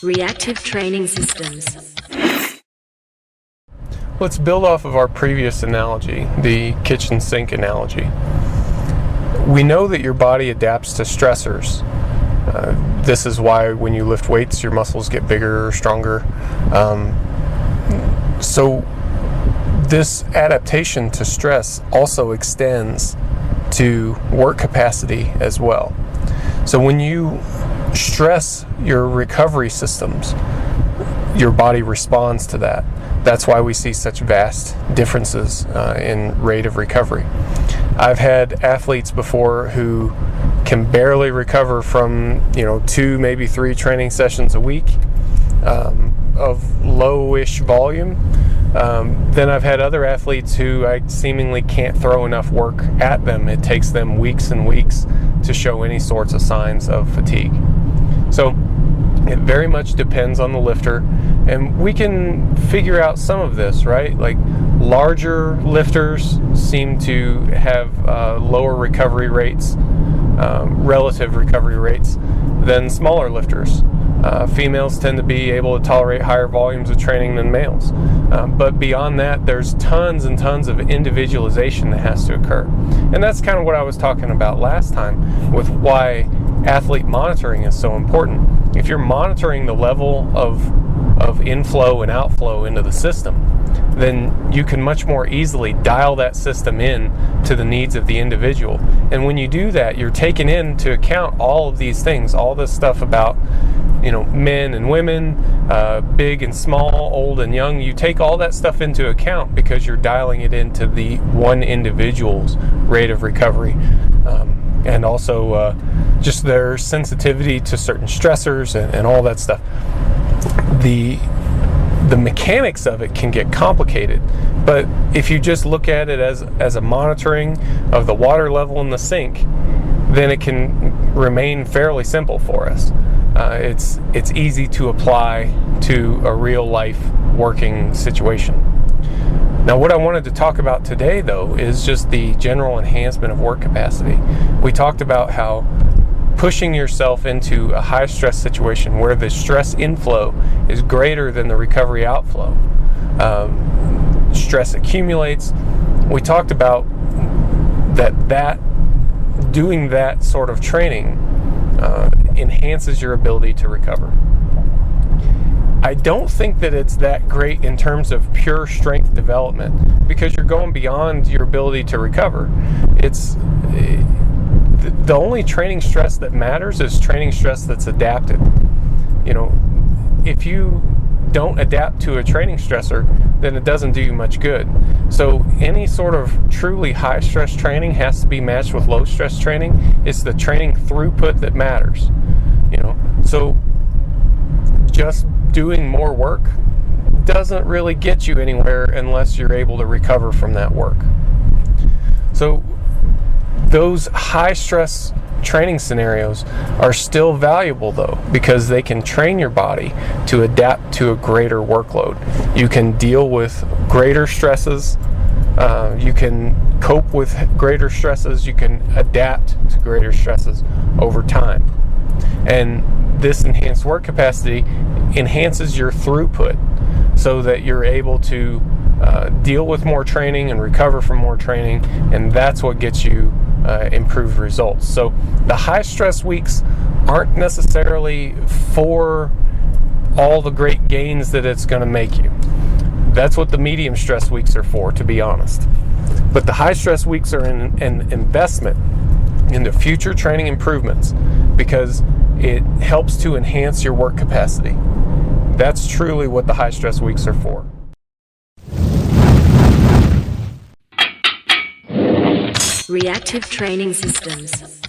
Reactive training systems. Let's build off of our previous analogy, the kitchen sink analogy. We know that your body adapts to stressors. This is why when you lift weights, your muscles get bigger or stronger. So this adaptation to stress also extends to work capacity as well. So when you stress your recovery systems, your body responds to that. That's why we see such vast differences in rate of recovery. I've had athletes before who can barely recover from 2, maybe 3 training sessions a week of low-ish volume. Then I've had other athletes who I seemingly can't throw enough work at them. It takes them weeks and weeks to show any sorts of signs of fatigue. So it very much depends on the lifter, and we can figure out some of this, right? Like larger lifters seem to have lower recovery rates, relative recovery rates, than smaller lifters. Females tend to be able to tolerate higher volumes of training than males. But beyond that, there's tons and tons of individualization that has to occur. And that's kind of what I was talking about last time with why athlete monitoring is so important. If you're monitoring the level of inflow and outflow into the system, then you can much more easily dial that system in to the needs of the individual. And when you do that, you're taking into account all of these things, all this stuff about men and women, big and small, old and young. You take all that stuff into account because you're dialing it into the one individual's rate of recovery, and also just their sensitivity to certain stressors and all that stuff. The mechanics of it can get complicated, but if you just look at it as a monitoring of the water level in the sink, then it can remain fairly simple for us. It's easy to apply to a real life working situation. Now, what I wanted to talk about today, though, is just the general enhancement of work capacity. We talked about how pushing yourself into a high stress situation where the stress inflow is greater than the recovery outflow. Stress accumulates. We talked about that doing that sort of training enhances your ability to recover. I don't think that it's that great in terms of pure strength development because you're going beyond your ability to recover. It's the only training stress that matters is training stress that's adapted. If you don't adapt to a training stressor, then it doesn't do you much good. So any sort of truly high stress training has to be matched with low stress training. It's the training throughput that matters. So just doing more work doesn't really get you anywhere unless you're able to recover from that work. So those high stress training scenarios are still valuable though, because they can train your body to adapt to a greater workload. You can deal with greater stresses, you can cope with greater stresses, you can adapt to greater stresses over time. And this enhanced work capacity enhances your throughput so that you're able to deal with more training and recover from more training, and that's what gets you improved results. So the high stress weeks aren't necessarily for all the great gains that it's going to make you. That's what the medium stress weeks are for, to be honest. But the high stress weeks are an investment into future training improvements because it helps to enhance your work capacity. That's truly what the high stress weeks are for. Reactive training systems.